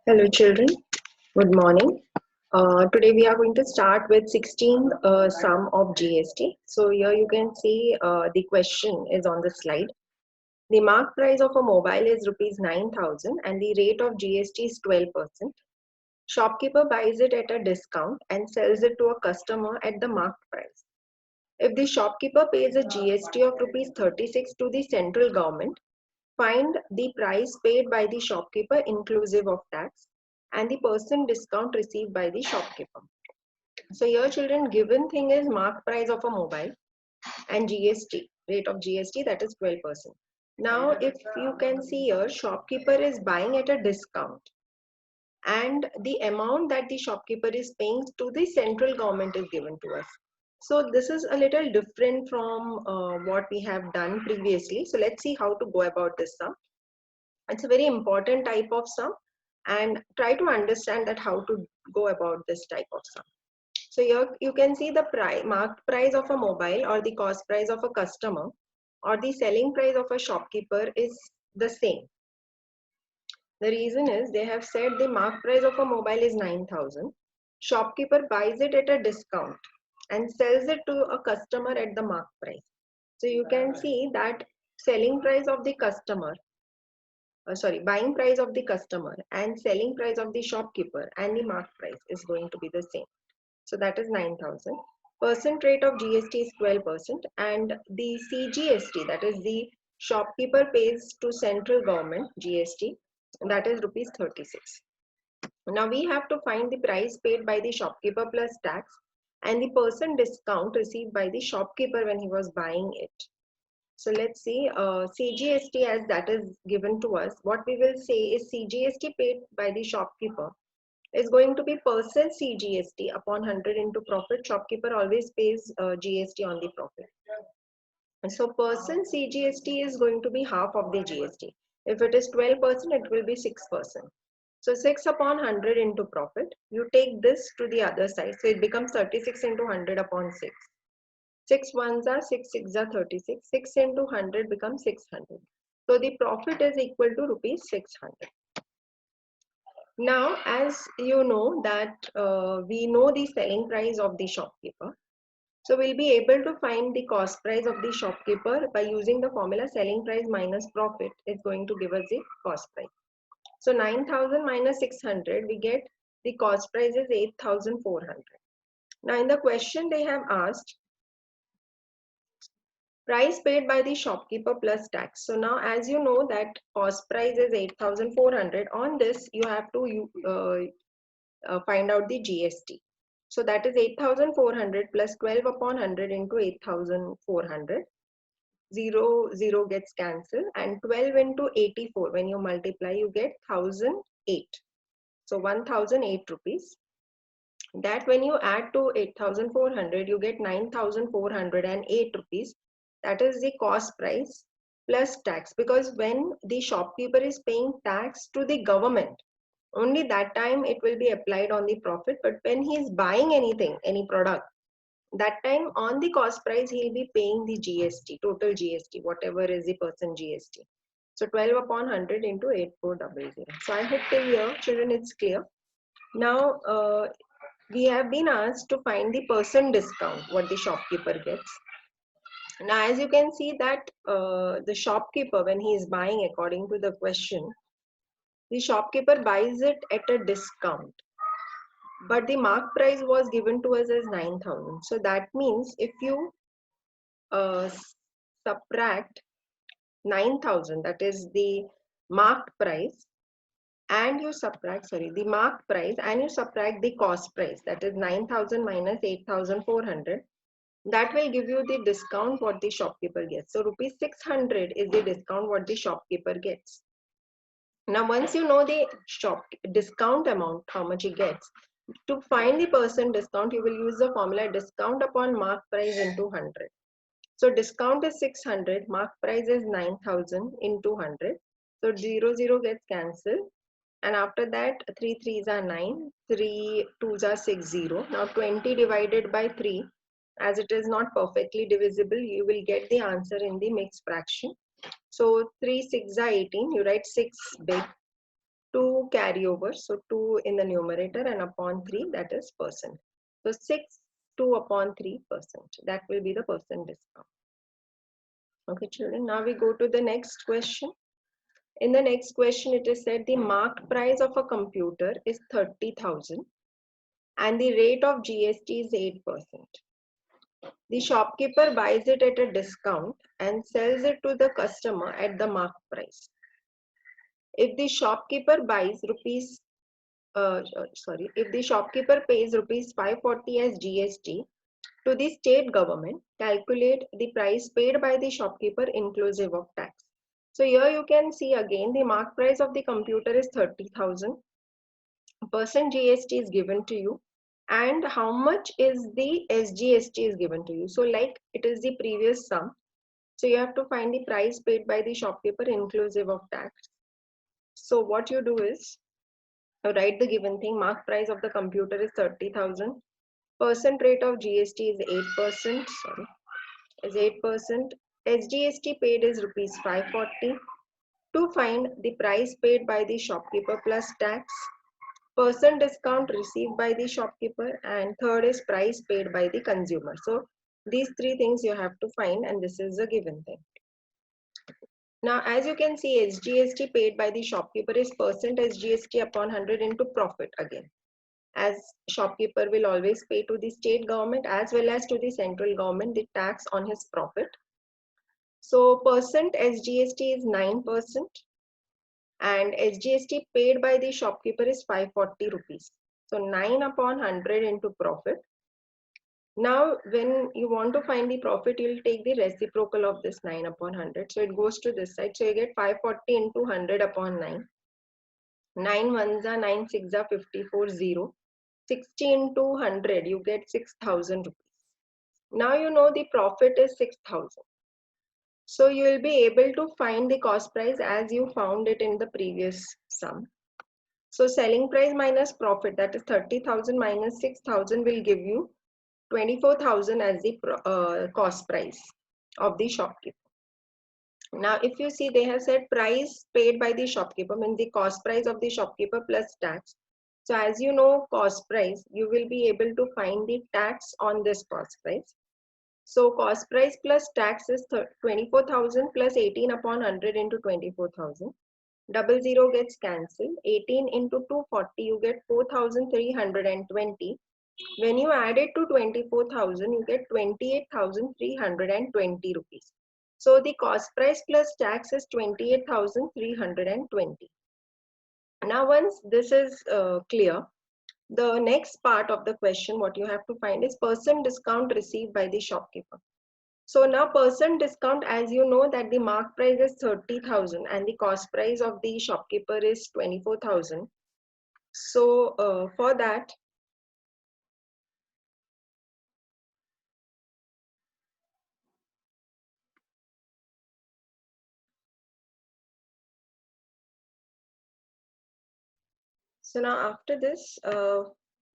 Hello children, good morning. Today we are going to start with 16th sum of GST. So here you can see the question is on the slide. The mark price of a mobile is rupees 9,000 and the rate of GST is 12%. Shopkeeper buys it at a discount and sells it to a customer at the marked price. If the shopkeeper pays a GST of rupees 36 to the central government, find the price paid by the shopkeeper inclusive of tax and the percent discount received by the shopkeeper. So here children, given thing is mark price of a mobile and GST, rate of GST, that is 12%. Now if you can see here, shopkeeper is buying at a discount and the amount that the shopkeeper is paying to the central government is given to us. So this is a little different from what we have done previously. So let's see how to go about this sum. It's a very important type of sum, and try to understand that how to go about this type of sum. So here you can see the marked price of a mobile or the cost price of a customer or the selling price of a shopkeeper is the same. The reason is they have said the marked price of a mobile is 9,000. Shopkeeper buys it at a discount and sells it to a customer at the marked price. So you can see that selling price of the customer buying price of the customer and selling price of the shopkeeper and the mark price is going to be the same. So that is 9,000. Percent rate of GST is 12% and the CGST, that is the shopkeeper pays to central government GST, that is rupees 36. Now we have to find the price paid by the shopkeeper plus tax and the percent discount received by the shopkeeper when he was buying it. So let's see, CGST as that is given to us. What we will say is CGST paid by the shopkeeper is going to be percent CGST upon 100 into profit. Shopkeeper always pays GST on the profit. And so percent CGST is going to be half of the GST. If it is 12%, it will be 6%. So 6 upon 100 into profit. You take this to the other side. So it becomes 36 into 100 upon 6. 6 ones are 6 6 are 36. 6 into 100 becomes 600. So the profit is equal to rupees 600. Now, as you know that we know the selling price of the shopkeeper. So we'll be able to find the cost price of the shopkeeper by using the formula selling price minus profit is going to give us the cost price. So 9,000 minus 600, we get the cost price is 8,400. Now in the question they have asked, price paid by the shopkeeper plus tax. So now as you know that cost price is 8,400, on this you have to find out the GST. So that is 8,400 plus 12 upon 100 into 8,400. 0, 0 gets cancelled and 12 into 84, when you multiply you get 1,008. So 1,008 rupees. That when you add to 8,400 you get 9,408 rupees. That is the cost price plus tax, because when the shopkeeper is paying tax to the government, only that time it will be applied on the profit. But when he is buying anything, any product, that time on the cost price he'll be paying the GST, total GST, whatever is the percent GST. So 12 upon 100 into 8400. So I hope till here children it's clear. Now we have been asked to find the percent discount what the shopkeeper gets. Now as you can see that the shopkeeper, when he is buying according to the question, the shopkeeper buys it at a discount, but the mark price was given to us as 9,000. So that means if you subtract 9,000, that is the marked price, and you subtract, the marked price and you subtract the cost price, that is 9,000 minus 8,400, that will give you the discount what the shopkeeper gets. So rupees 600 is the discount what the shopkeeper gets. Now once you know the shop discount amount, how much he gets, to find the percent discount you will use the formula discount upon mark price into 100. So discount is 600, mark price is 9,000 into 100. So 0 0 gets cancelled, and after that 3 3s are 9, 3 2s are 6 0. Now 20 divided by 3, as it is not perfectly divisible, you will get the answer in the mixed fraction. So 3 6 are 18, you write 6 big, 2 carry over. So 2 in the numerator and upon 3, that is percent. So 6, 2 upon 3%. That will be the percent discount. Okay, children. Now we go to the next question. In the next question, it is said the marked price of a computer is 30,000 and the rate of GST is 8%. The shopkeeper buys it at a discount and sells it to the customer at the marked price. If the shopkeeper buys if the shopkeeper pays rupees 540 as GST to the state government, calculate the price paid by the shopkeeper inclusive of tax. So here you can see again the mark price of the computer is 30,000. Percent GST is given to you, and how much is the SGST is given to you. So like it is the previous sum. So you have to find the price paid by the shopkeeper inclusive of tax. So what you do is write the given thing. Mark price of the computer is 30,000. Percent rate of GST is 8%. Sorry, is 8%. SGST paid is rupees 540. To find the price paid by the shopkeeper plus tax, percent discount received by the shopkeeper, and third is price paid by the consumer. So these three things you have to find, and this is a given thing. Now, as you can see, SGST paid by the shopkeeper is percent SGST upon 100 into profit again, as shopkeeper will always pay to the state government as well as to the central government the tax on his profit. So percent SGST is 9% and SGST paid by the shopkeeper is 540 rupees. So 9 upon 100 into profit. Now, when you want to find the profit, you will take the reciprocal of this 9 upon 100. So it goes to this side. So you get 540 into 100 upon 9. 9 ones are 9 6 are 54 0. 60 into 100, you get 6,000 rupees. Now you know the profit is 6,000. So you will be able to find the cost price as you found it in the previous sum. So selling price minus profit, that is 30,000 minus 6,000, will give you 24,000 as the cost price of the shopkeeper. Now, if you see, they have said price paid by the shopkeeper means the cost price of the shopkeeper plus tax. So as you know cost price, you will be able to find the tax on this cost price. So cost price plus tax is 24,000 plus 18 upon 100 into 24,000. 00 gets cancelled. 18 into 240, you get 4,320. When you add it to 24,000, you get 28,320 rupees. So the cost price plus tax is 28,320. Now once this is clear, the next part of the question what you have to find is percent discount received by the shopkeeper. So now percent discount, as you know that the mark price is 30,000 and the cost price of the shopkeeper is 24,000. So for that, so now after this,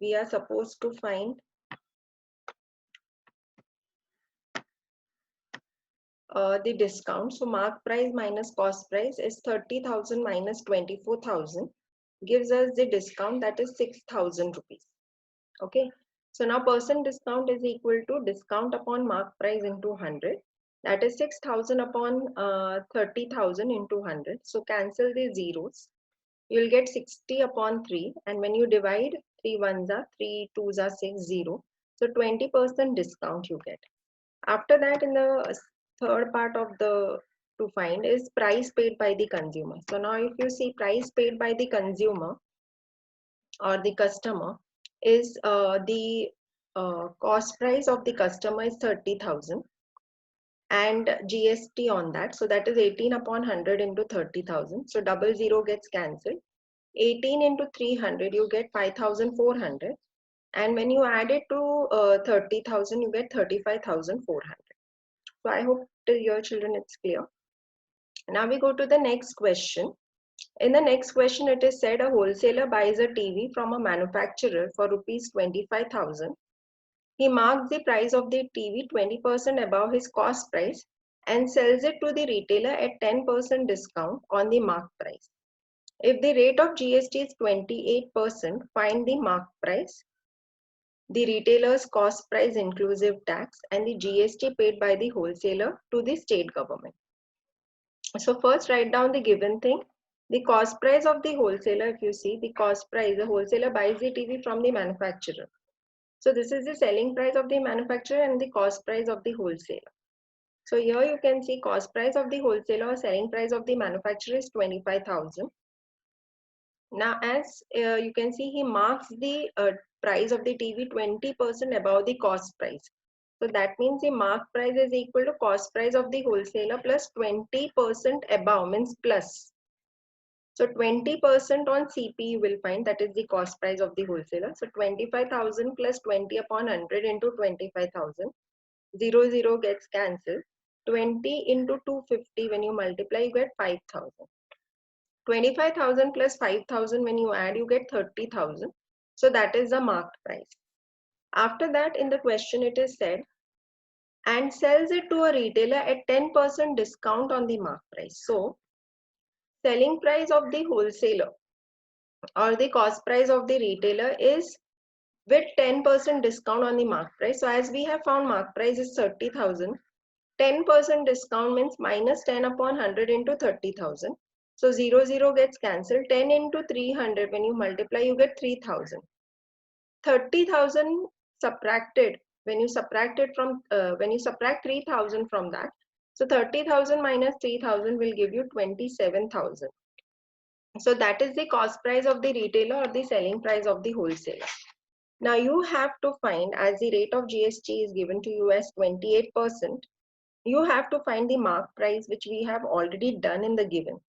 we are supposed to find the discount. So mark price minus cost price is 30,000 minus 24,000 gives us the discount, that is 6,000 rupees. Okay. So now percent discount is equal to discount upon mark price into 100. That is 6,000 upon 30,000 into 100. So cancel the zeros. You will get 60 upon 3. And when you divide, 3 ones are 3 twos are 6 0. So 20% discount you get. After that, in the third part of the to find is price paid by the consumer. So now if you see price paid by the consumer or the customer is the cost price of the customer is 30,000 and GST on that. So that is 18 upon 100 into 30,000. So 00 gets cancelled. 18 into 300, you get 5,400. And when you add it to 30,000, you get 35,400. So I hope to your children it's clear. Now we go to the next question. In the next question, it is said a wholesaler buys a TV from a manufacturer for rupees 25,000. He marks the price of the TV 20% above his cost price and sells it to the retailer at 10% discount on the marked price. If the rate of GST is 28%, find the mark price, the retailer's cost price inclusive tax, and the GST paid by the wholesaler to the state government. So first write down the given thing. The cost price of the wholesaler, if you see the cost price, the wholesaler buys the TV from the manufacturer. So this is the selling price of the manufacturer and the cost price of the wholesaler. So here you can see cost price of the wholesaler or selling price of the manufacturer is 25,000. Now as you can see, he marks the price of the TV 20% above the cost price. So that means the mark price is equal to cost price of the wholesaler plus 20% above, means plus. So 20% on CP you will find, that is the cost price of the wholesaler. So 25,000 plus 20 upon 100 into 25,000. 0 gets cancelled. 20 into 250 when you multiply you get 5,000. 25,000 plus 5,000 when you add you get 30,000. So that is the marked price. After that in the question it is said, and sells it to a retailer at 10% discount on the mark price. So selling price of the wholesaler or the cost price of the retailer is with 10% discount on the mark price. So as we have found mark price is 30,000, 10% discount means minus 10 upon 100 into 30,000. So 0 gets cancelled. 10 into 300 when you multiply you get 3,000. 30,000 subtracted, when you subtract it from when you subtract 3,000 from that, so 30,000 minus 3,000 will give you 27,000. So that is the cost price of the retailer or the selling price of the wholesaler. Now you have to find, as the rate of GST is given to you as 28%, you have to find the mark price, which we have already done in the given.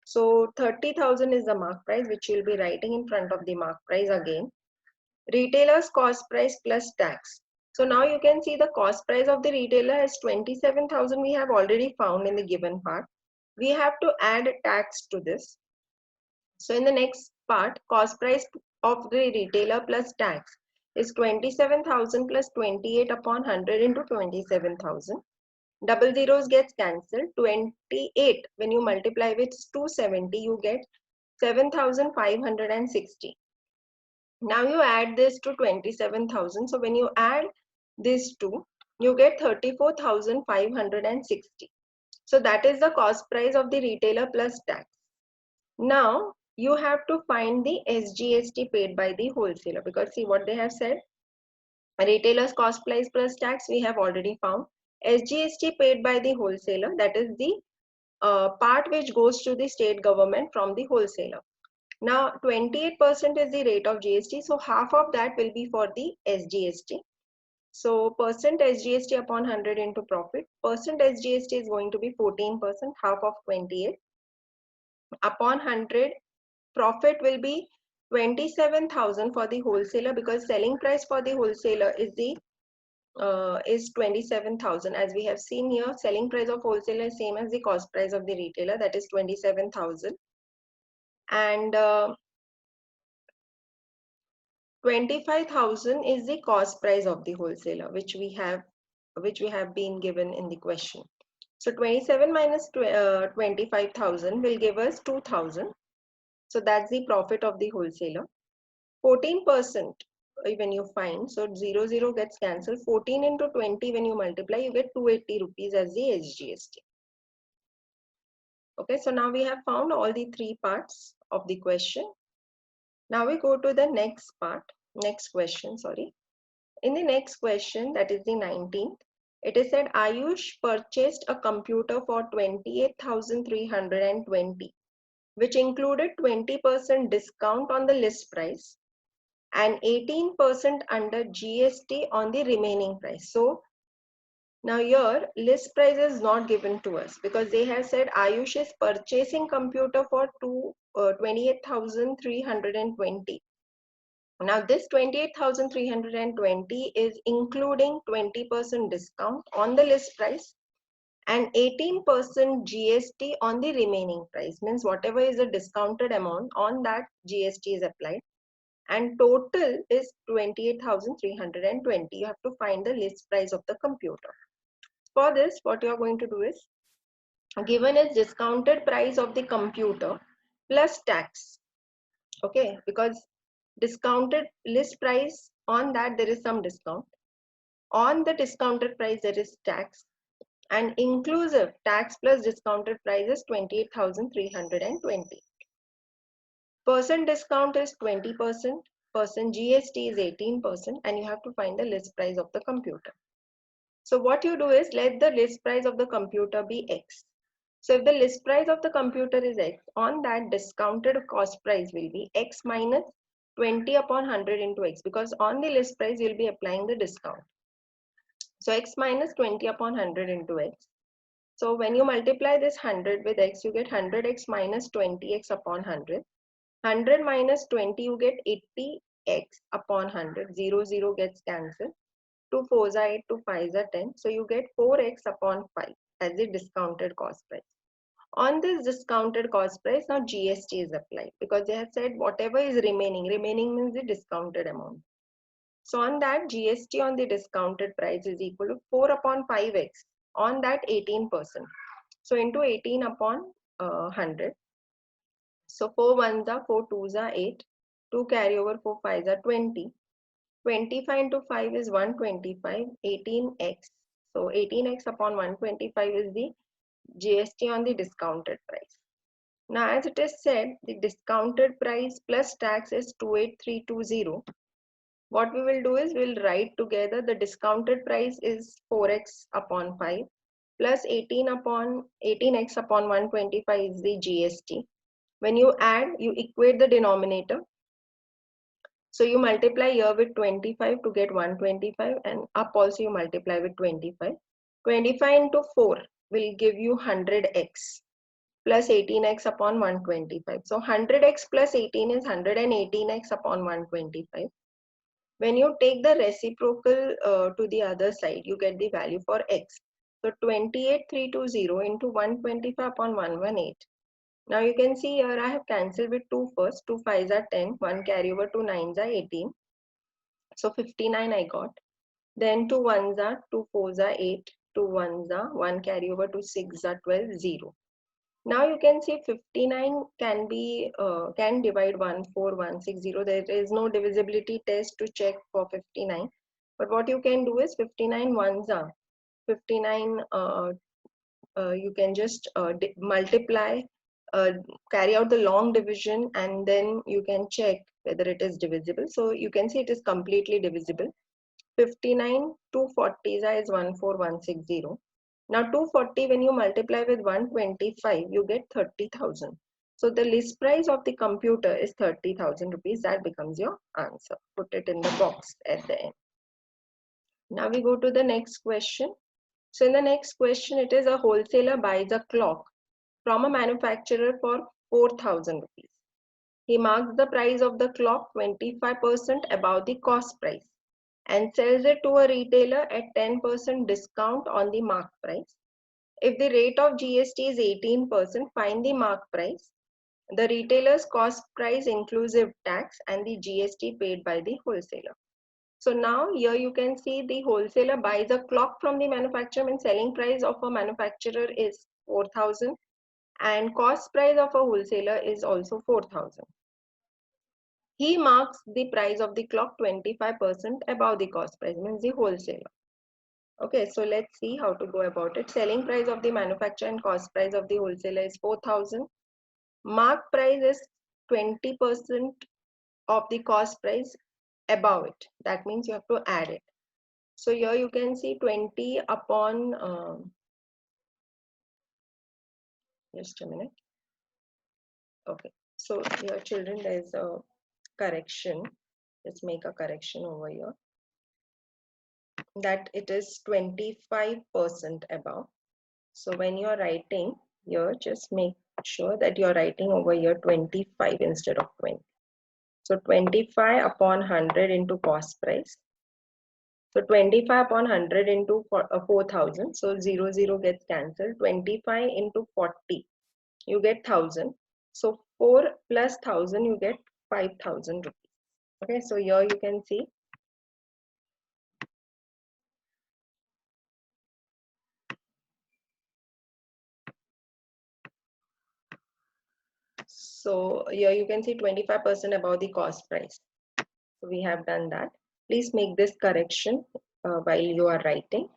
So 30,000 is the mark price, which you'll be writing in front of the mark price again. Retailer's cost price plus tax. So now you can see the cost price of the retailer is 27,000 we have already found in the given part. We have to add tax to this. So in the next part, cost price of the retailer plus tax is 27,000 plus 28 upon 100 into 27,000. Double zeros gets cancelled. 28 when you multiply with 270 you get 7,560. Now you add this to 27,000. So when you add these two, you get 34,560. So that is the cost price of the retailer plus tax. Now you have to find the SGST paid by the wholesaler, because see what they have said. Retailer's cost price plus tax we have already found. SGST paid by the wholesaler, that is the part which goes to the state government from the wholesaler. Now 28% is the rate of GST, so half of that will be for the SGST. So percent SGST upon 100 into profit. Percent SGST is going to be 14%, half of 28. Upon 100, profit will be 27,000 for the wholesaler, because selling price for the wholesaler is the is 27,000. As we have seen here, selling price of wholesaler is same as the cost price of the retailer, that is 27,000. And 25,000 is the cost price of the wholesaler, which we have been given in the question. So 27 minus 25,000 will give us 2,000. So that's the profit of the wholesaler. 14% when you find, so 0 gets cancelled. 14 into 20 when you multiply you get 280 rupees as the SGST. Okay, so now we have found all the three parts of the question. Now we go to the next part, next question, sorry. In the next question, that is the 19th, it is said Ayush purchased a computer for 28,320, which included 20% discount on the list price and 18% under GST on the remaining price. So now here list price is not given to us, because they have said Ayush is purchasing computer for 28,320. Now this 28,320 is including 20% discount on the list price and 18% GST on the remaining price, means whatever is the discounted amount, on that GST is applied, and total is 28,320. You have to find the list price of the computer. For this, what you are going to do is, given is discounted price of the computer plus tax. Okay, because discounted list price, on that there is some discount. On the discounted price there is tax, and inclusive tax plus discounted price is 28,320. Percent discount is 20%, percent GST is 18%, and you have to find the list price of the computer. So what you do is let the list price of the computer be X. So if the list price of the computer is X, on that discounted cost price will be X minus 20 upon 100 into X, because on the list price you'll be applying the discount. So X minus 20 upon 100 into X. So when you multiply this 100 with X, you get 100X minus 20X upon 100. 100 minus 20, you get 80X upon 100. 0, 0 gets cancelled. 2 4s are 8, 2 5s are 10. So you get 4X upon 5 as the discounted cost price. On this discounted cost price, now GST is applied, because they have said whatever is remaining means the discounted amount. So on that, GST on the discounted price is equal to 4 upon 5X, on that 18%. So into 18 upon 100. So 4 1s are 4 2s are 8. 2 carry over, 4 5s are 20. 25 into 5 is 125. 18X. So 18X upon 125 is the GST on the discounted price. Now, as it is said, the discounted price plus tax is 28320. What we will do is we'll write together the discounted price is 4x upon 5 plus 18x upon 125 is the GST. When you add, you equate the denominator. So you multiply here with 25 to get 125, and up also you multiply with 25. 25 into 4 will give you 100x plus 18x upon 125. So 100x plus 18 is 118x upon 125. When you take the reciprocal to the other side, you get the value for x. So 28320 into 125 upon 118. Now you can see here I have cancelled with 2 first. 2 5s are 10. 1 carry over, 2 9s are 18. So 59 I got. Then 2 1s are 2 4s are 8. 2 1s are 1 carry over, 2 6s are 12, 0. Now you can see 59 can be can divide 14160. There is no divisibility test to check for 59. But what you can do is 59 ones are 59. You can just multiply, carry out the long division, and then you can check whether it is divisible. So you can see it is completely divisible. 59 240 is 14160. Now 240 when you multiply with 125, you get 30,000. So the list price of the computer is 30,000 rupees. That becomes your answer. Put it in the box at the end. Now we go to the next question. So in the next question, it is a wholesaler buys a clock from a manufacturer for 4,000 rupees. He marks the price of the clock 25% above the cost price and sells it to a retailer at 10% discount on the mark price. If the rate of GST is 18%, find the mark price, the retailer's cost price inclusive tax, and the GST paid by the wholesaler. So now here you can see the wholesaler buys a clock from the manufacturer, and selling price of a manufacturer is 4,000 and cost price of a wholesaler is also 4,000. He marks the price of the clock 25% above the cost price, means the wholesaler. Okay, so let's see how to go about it. Selling price of the manufacturer and cost price of the wholesaler is 4,000. Mark price is 20% of the cost price above it. That means you have to add it. So here you can see 20 upon, just a minute. Okay, so here children, there is a correction. Let's make a correction over here. That it is 25% above. So when you are writing here, just make sure that you are writing over here 25 instead of 20. So 25 upon 100 into cost price. So 25 upon 100 into 4,000. So 0, 0 gets cancelled. 25 into 40, you get 1,000. So 4 plus 1,000, you get 5,000 rupees. Okay, so here you can see. So here you can see 25% above the cost price. So we have done that. Please make this correction while you are writing.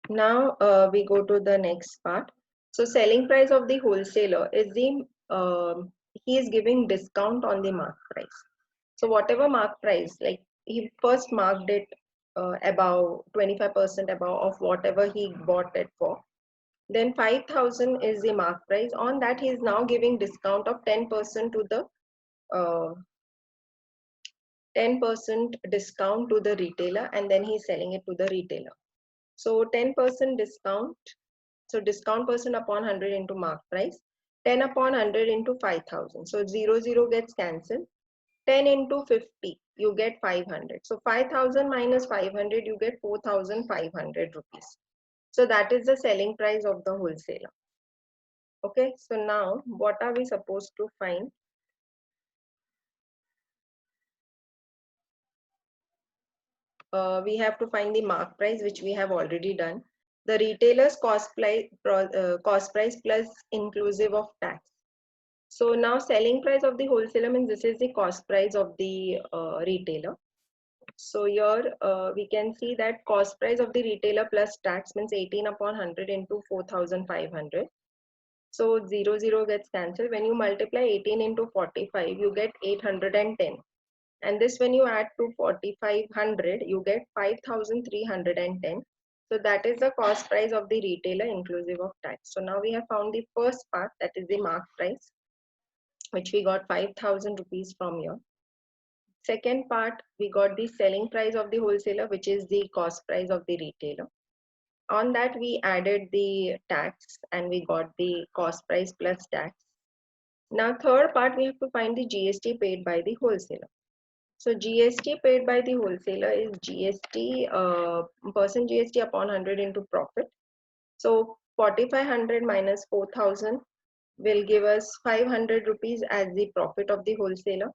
Now we go to the next part. So selling price of the wholesaler is the he is giving discount on the mark price. So whatever mark price, like he first marked it above 25% above of whatever he bought it for. Then 5,000 is the mark price. On that he is now giving discount of 10% to the 10% discount to the retailer, and then he's selling it to the retailer. So 10% discount. So discount percent upon 100 into mark price. 10 upon 100 into 5,000. So 0 gets cancelled. 10 into 50, you get 500. So 5,000 minus 500, you get 4,500 rupees. So that is the selling price of the wholesaler. Okay, so now what are we supposed to find? We have to find the mark price, which we have already done. The retailer's cost price plus inclusive of tax. So now selling price of the wholesaler means this is the cost price of the retailer. So here we can see that cost price of the retailer plus tax means 18 upon 100 into 4,500. So 0 gets cancelled. When you multiply 18 into 45, you get 810. And this when you add to 4,500, you get 5,310. So that is the cost price of the retailer inclusive of tax. So now we have found the first part, that is the mark price, which we got 5,000 rupees from here. Second part, we got the selling price of the wholesaler, which is the cost price of the retailer. On that, we added the tax and we got the cost price plus tax. Now, third part, we have to find the GST paid by the wholesaler. So GST paid by the wholesaler is GST, percent GST upon 100 into profit. So 4,500 minus 4,000 will give us 500 rupees as the profit of the wholesaler.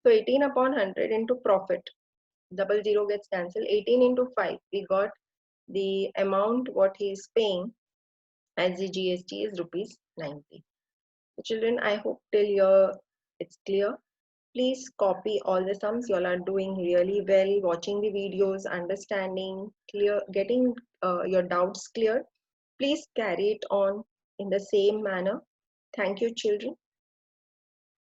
So 18 upon 100 into profit, 0 gets cancelled. 18 into 5, we got the amount what he is paying as the GST is rupees 90. So children, I hope till here it's clear. Please copy all the sums. You all are doing really well, watching the videos, understanding, clear, getting your doubts clear. Please carry it on in the same manner. Thank you, children.